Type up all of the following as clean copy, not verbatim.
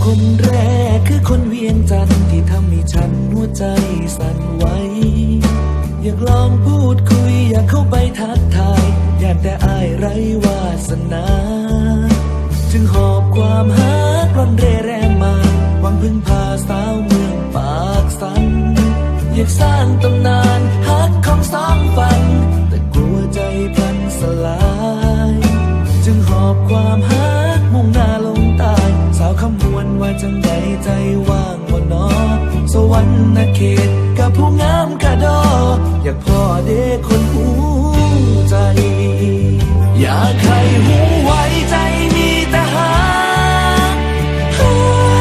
คนแรกคือคนเวียงจันทร์ที่ทำให้ฉันหัวใจสั่นไหวอยากลองพูดคุยอยากเข้าไปทักทายอยากแต่อายไร้วาสนาจึงหอบความหากร่อนเร่แรงมาหวังพึ่งพาสาวเมืองปากสันอยากสร้างตำนานฮักของสองฝันแต่กลัวใจพลันสลายจึงหอบความฮักมุ่งหน้าลงใต้สาวคำมวลว่าจังใดใจว่างบ่นอสวรรค์เขตกับผู้งามกะดออยากพ่อเด็กคนหูใจอยากให้หูไว้ใจมีแต่ฮั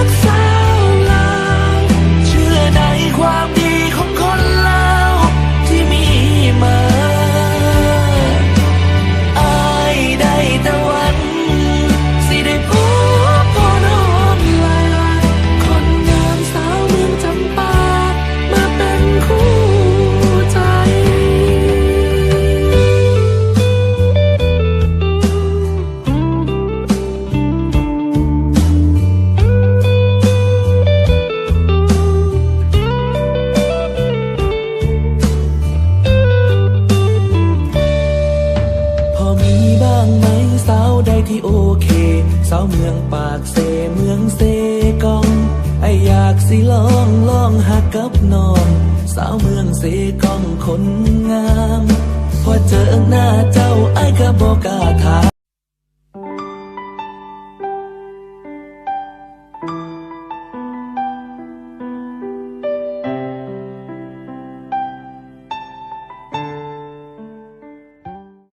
กสาวลาวเชื่อในความดีของคนลาวที่มีมาอายได้แต่หวังสิได้พบพ่อน้องลาคนงามสาวเมืองจำปามาเป็นคู่ใจ พอมีบ้างไหมสาวใดที่โอเคสาวเมืองปากเซเมืองเซกองไออยากสิลองหักกับน้องสาวเมืองเซกองคนงามพอเจอหน้าเจ้าไอก็บอกกล้าถาม